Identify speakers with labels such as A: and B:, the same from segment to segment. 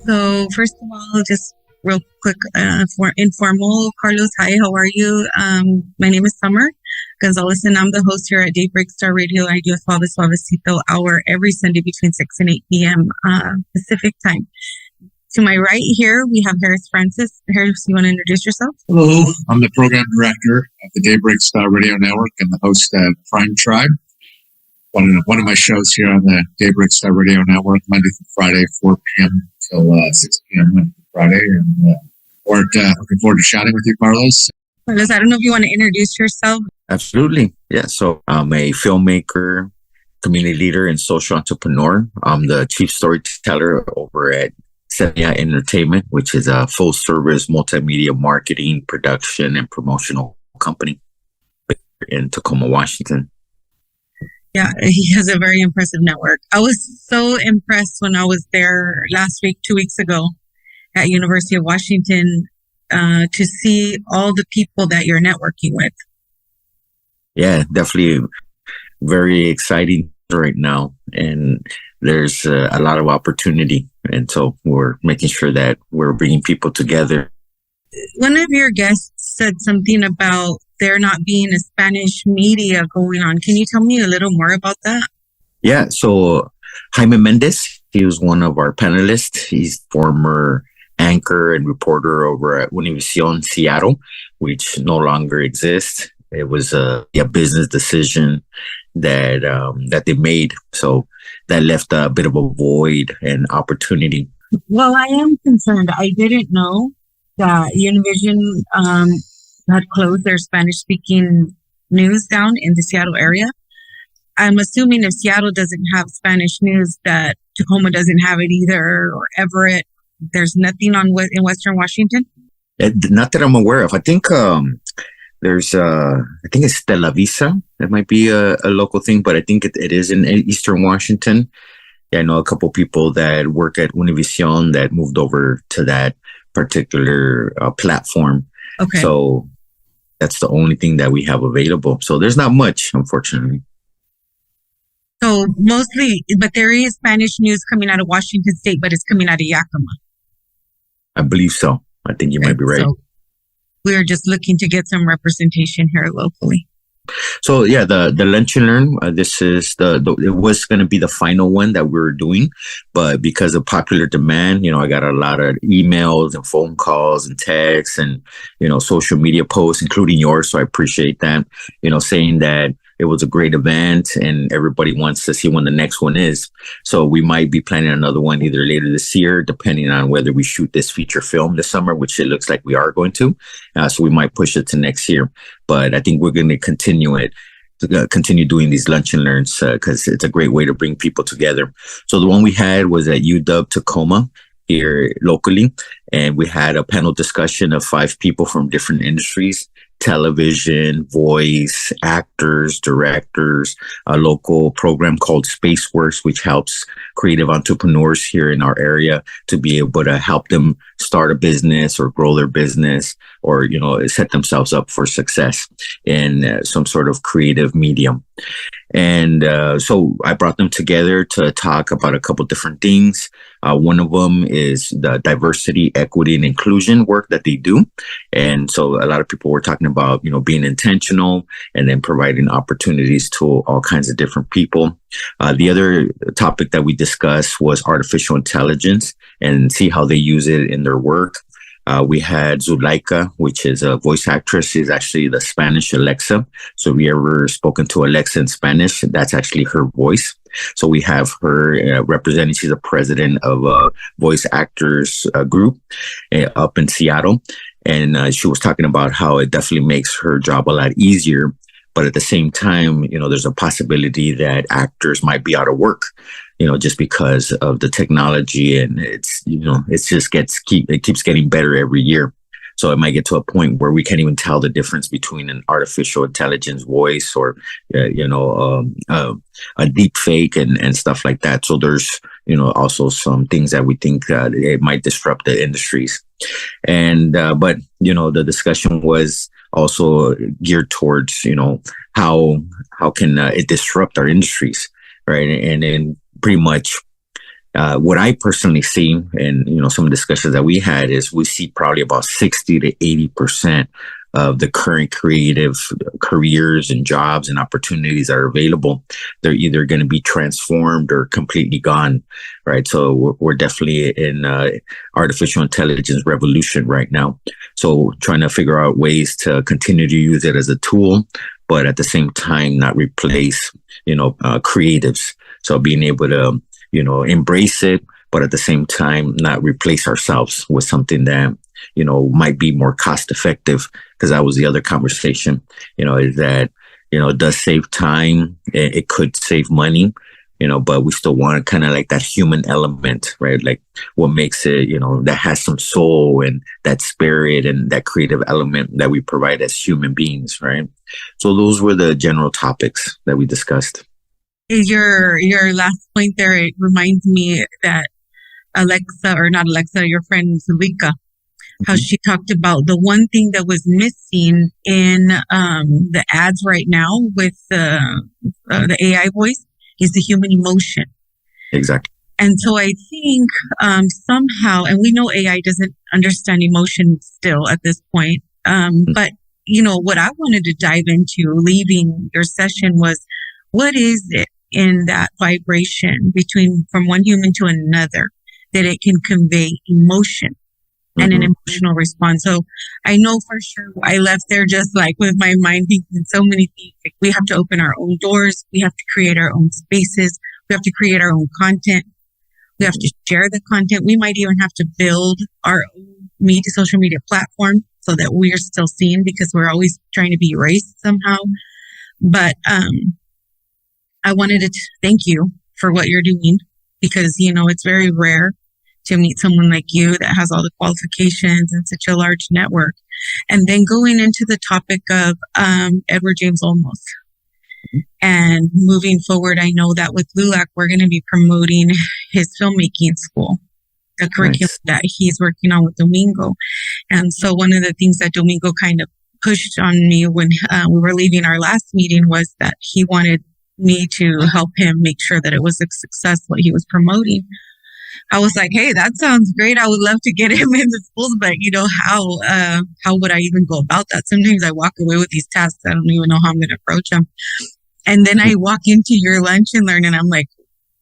A: So first of all, just real quick, for informal, Carlos, hi, how are you? My name is Summer Gonzalez, and I'm the host here at Daybreak Star Radio. I do a Suave Suavecito hour every Sunday between 6 and 8 p.m. Pacific time. To my right here, we have Harris Francis. Harris, you want to introduce yourself?
B: Hello, I'm the program director of the Daybreak Star Radio Network and the host of Prime Tribe, one of my shows here on the Daybreak Star Radio Network, Monday through Friday, 4 p.m. till 6 p.m. Monday through Friday. And looking forward to chatting with you, Carlos.
A: Carlos, I don't know if you want to introduce yourself.
C: Absolutely. Yeah. So I'm a filmmaker, community leader, and social entrepreneur. I'm the chief storyteller over at Sevilla Entertainment, which is a full-service multimedia marketing, production, and promotional company in Tacoma, Washington.
A: Yeah, he has a very impressive network. I was so impressed when I was there last week, 2 weeks ago, at University of Washington, to see all the people that you're networking with.
C: Yeah, definitely very exciting right now. And there's a lot of opportunity. And so we're making sure that we're bringing people together.
A: One of your guests said something about there not being a Spanish media going on. Can you tell me a little more about that?
C: Yeah. So Jaime Mendez, he was one of our panelists. He's former anchor and reporter over at Univision Seattle, which no longer exists. It was a business decision that they made. So that left a bit of a void and opportunity.
A: Well, I am concerned. I didn't know that Univision had closed their Spanish-speaking news down in the Seattle area. I'm assuming if Seattle doesn't have Spanish news, that Tacoma doesn't have it either, or Everett. There's nothing in Western Washington?
C: Not that I'm aware of. I think there's, I think it's Televisa. That might be a local thing, but I think it is in Eastern Washington. Yeah, I know a couple people that work at Univision that moved over to that particular platform.
A: Okay.
C: So that's the only thing that we have available. So there's not much, unfortunately.
A: So mostly, but there is Spanish news coming out of Washington State, but it's coming out of Yakima.
C: I believe so. I think you might be right.
A: So we're just looking to get some representation here locally.
C: So yeah, the lunch and learn, this is it was going to be the final one that we were doing, but because of popular demand, I got a lot of emails and phone calls and texts and, social media posts, including yours. So I appreciate that, saying that it was a great event and everybody wants to see when the next one is. So we might be planning another one either later this year, depending on whether we shoot this feature film this summer, which it looks like we are going to. So we might push it to next year. But I think we're going to continue doing these lunch and learns because it's a great way to bring people together. So the one we had was at UW Tacoma here locally, and we had a panel discussion of 5 people from different industries: television, voice, actors, directors, a local program called Spaceworks, which helps creative entrepreneurs here in our area to be able to help them start a business or grow their business or, set themselves up for success in some sort of creative medium. And so I brought them together to talk about a couple different things. One of them is the diversity, equity, and inclusion work that they do. And so a lot of people were talking about, being intentional and then providing opportunities to all kinds of different people. The other topic that we discussed was artificial intelligence and see how they use it in their work. We had Zulaika, which is a voice actress. She's actually the Spanish Alexa. So if you ever spoken to Alexa in Spanish, that's actually her voice. So we have her representing. She's a president of a voice actors group up in Seattle. And she was talking about how it definitely makes her job a lot easier. But at the same time, there's a possibility that actors might be out of work, just because of the technology, and it keeps getting better every year. So it might get to a point where we can't even tell the difference between an artificial intelligence voice or, a deep fake and stuff like that. So there's, also some things that we think it might disrupt the industries. And, but, the discussion was also geared towards, how can it disrupt our industries, right? And then pretty much What I personally see, and some discussions that we had, is we see probably about 60 to 80% of the current creative careers and jobs and opportunities that are available. They're either going to be transformed or completely gone, right? So we're definitely in artificial intelligence revolution right now. So trying to figure out ways to continue to use it as a tool, but at the same time not replace, creatives. So being able to, embrace it, but at the same time not replace ourselves with something that, might be more cost effective. Because that was the other conversation, is that, it does save time. It could save money, but we still want kind of like that human element, right? Like what makes it, that has some soul and that spirit and that creative element that we provide as human beings, right? So those were the general topics that we discussed.
A: Your last point there, it reminds me that your friend Zulika, how she talked about the one thing that was missing in the ads right now with the AI voice is the human emotion.
C: Exactly.
A: And so I think somehow, and we know AI doesn't understand emotion still at this point, but what I wanted to dive into leaving your session was, what is it in that vibration from one human to another that it can convey emotion and an emotional response? So I know for sure I left there just like with my mind thinking so many things. Like, we have to open our own doors. We have to create our own spaces. We have to create our own content. We have to share the content. We might even have to build our own social media platform so that we're still seen, because we're always trying to be erased somehow. But I wanted to thank you for what you're doing, because, it's very rare to meet someone like you that has all the qualifications and such a large network. And then going into the topic of Edward James Olmos. And moving forward, I know that with LULAC, we're going to be promoting his filmmaking school, the curriculum that he's working on with Domingo. And so one of the things that Domingo kind of pushed on me when we were leaving our last meeting was that he wanted me to help him make sure that it was a success what he was promoting. I was like, hey, that sounds great. I would love to get him into schools, but how would I even go about that? Sometimes I walk away with these tasks. I don't even know how I'm going to approach them. And then I walk into your lunch and learn, and I'm like,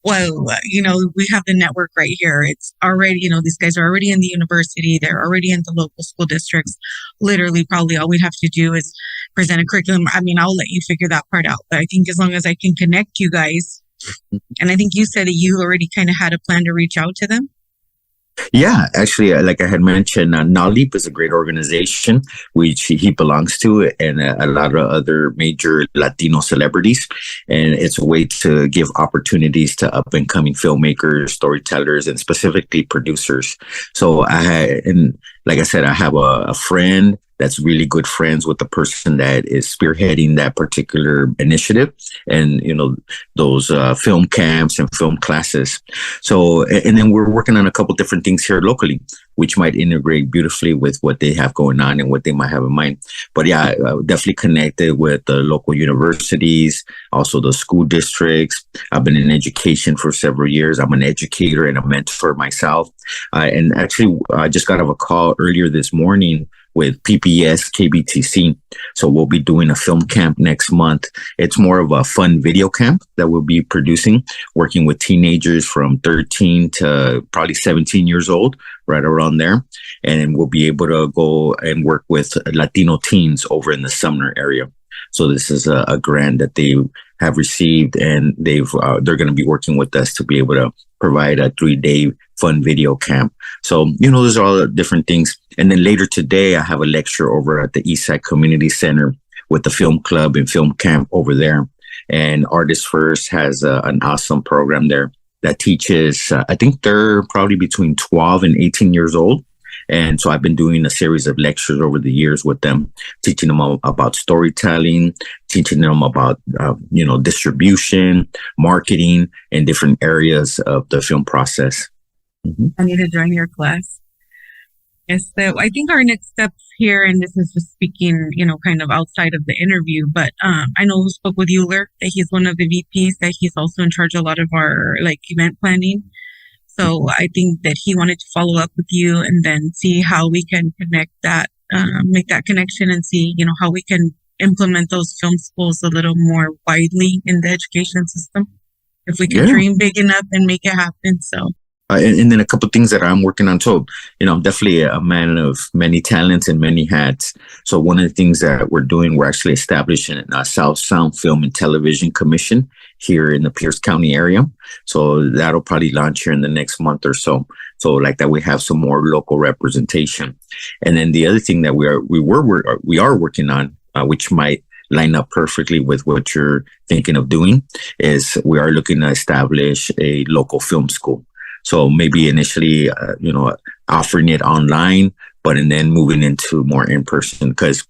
A: whoa, we have the network right here. It's already, these guys are already in the university. They're already in the local school districts. Literally, probably all we'd have to do is present a curriculum. I mean, I'll let you figure that part out. But I think as long as I can connect you guys, and I think you said that you already kind of had a plan to reach out to them.
C: Yeah, actually, like I had mentioned, Nalip is a great organization which he belongs to, and a lot of other major Latino celebrities. And it's a way to give opportunities to up and coming filmmakers, storytellers, and specifically producers. So like I said, I have a friend that's really good friends with the person that is spearheading that particular initiative and, those film camps and film classes. So, and then we're working on a couple different things here locally, which might integrate beautifully with what they have going on and what they might have in mind. But yeah, definitely connected with the local universities, also the school districts. I've been in education for several years. I'm an educator and a mentor myself. And actually, I just got off a call earlier this morning with PPS KBTC. So we'll be doing a film camp next month. It's more of a fun video camp that we'll be producing, working with teenagers from 13 to probably 17 years old, right around there. And we'll be able to go and work with Latino teens over in the Sumner area. So this is a grant that they have received, and they're going to be working with us to be able to provide a 3-day fun video camp. So, those are all the different things. And then later today, I have a lecture over at the Eastside Community Center with the film club and film camp over there. And Artists First has an awesome program there that teaches, I think they're probably between 12 and 18 years old. And so I've been doing a series of lectures over the years with them, teaching them about storytelling, teaching them about, distribution, marketing, and different areas of the film process.
A: I need to join your class. Yes, so I think our next steps here, and this is just speaking, kind of outside of the interview, but I know we spoke with Euler, that he's one of the VPs, that he's also in charge of a lot of our event planning. So I think that he wanted to follow up with you and then see how we can connect that, make that connection and see, how we can implement those film schools a little more widely in the education system. If we can dream big enough and make it happen. So.
C: And then a couple of things that I'm working on. So, I'm definitely a man of many talents and many hats. So one of the things that we're doing, we're actually establishing a South Sound Film and Television Commission here in the Pierce County area. So that'll probably launch here in the next month or so. So like that, we have some more local representation. And then the other thing that we are working on, which might line up perfectly with what you're thinking of doing, is we are looking to establish a local film school. So maybe initially, offering it online, and then moving into more in person, because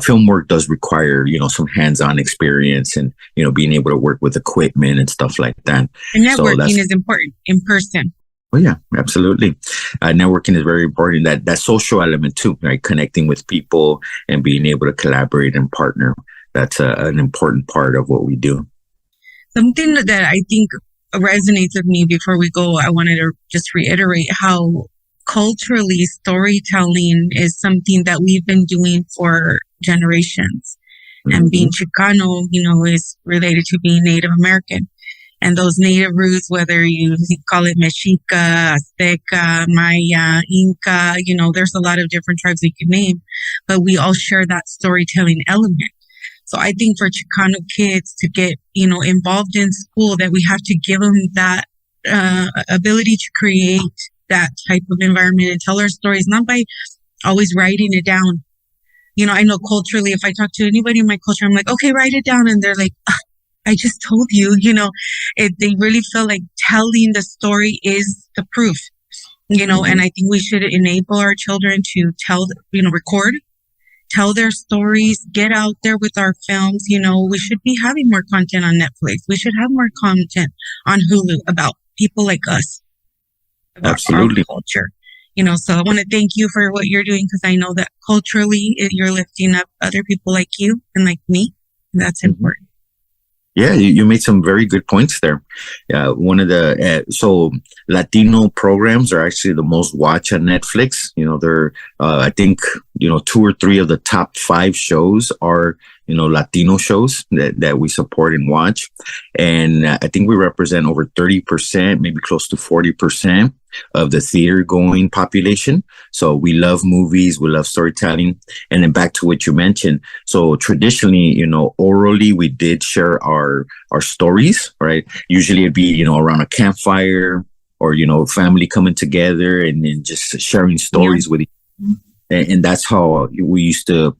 C: film work does require, some hands-on experience and, being able to work with equipment and stuff like that.
A: And networking is important in person.
C: Oh yeah, absolutely. Networking is very important. That social element too, right? Connecting with people and being able to collaborate and partner. That's an important part of what we do.
A: Something that I think resonates with me before we go, I wanted to just reiterate how culturally storytelling is something that we've been doing for generations. Mm-hmm. And being Chicano, is related to being Native American. And those native roots, whether you call it Mexica, Azteca, Maya, Inca, there's a lot of different tribes we can name, but we all share that storytelling element. So I think for Chicano kids to get, involved in school, that we have to give them that ability to create that type of environment and tell our stories, not by always writing it down. I know culturally, if I talk to anybody in my culture, I'm like, okay, write it down. And they're like, I just told you, they really feel like telling the story is the proof, mm-hmm. And I think we should enable our children to record, tell their stories, get out there with our films. We should be having more content on Netflix. We should have more content on Hulu about people like us, about
C: Absolutely.
A: Our culture. So I want to thank you for what you're doing, because I know that culturally you're lifting up other people like you and like me. And that's mm-hmm. important.
C: Yeah, you made some very good points there. One of the so Latino programs are actually the most watched on Netflix. They're I think 2 or 3 of the top 5 shows are Latino shows that we support and watch, and I think we represent over 30%, maybe close to 40% of the theater going population. So we love movies, we love storytelling. And then back to what you mentioned. So traditionally, orally, we did share our stories, right? Usually it'd be, around a campfire or, family coming together and then just sharing stories with each other. And that's how we used to,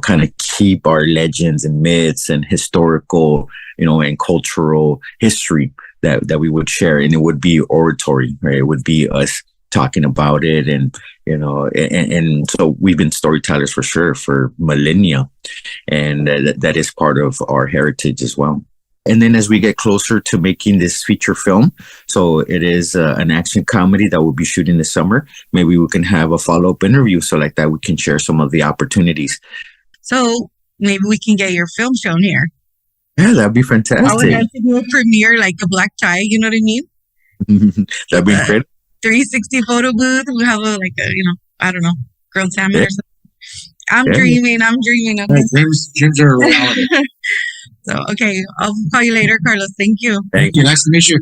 C: kind of keep our legends and myths and historical, and cultural history that we would share. And it would be oratory, right? It would be us talking about it. And, and so we've been storytellers for sure for millennia. And that is part of our heritage as well. And then as we get closer to making this feature film, so it is an action comedy that we'll be shooting this summer. Maybe we can have a follow-up interview so like that we can share some of the opportunities.
A: So maybe we can get your film shown here.
C: Yeah, that'd be fantastic.
A: I would have to do a premiere like a black tie, you know what I mean?
C: That'd be great.
A: 360 photo booth. We have I don't know, grilled salmon or something. I'm dreaming. Okay.
B: Dreams are a reality.
A: So, okay, I'll call you later, Carlos. Thank you.
B: Thank you. Nice to meet you.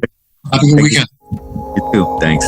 B: Have a good weekend.
C: You too. Thanks.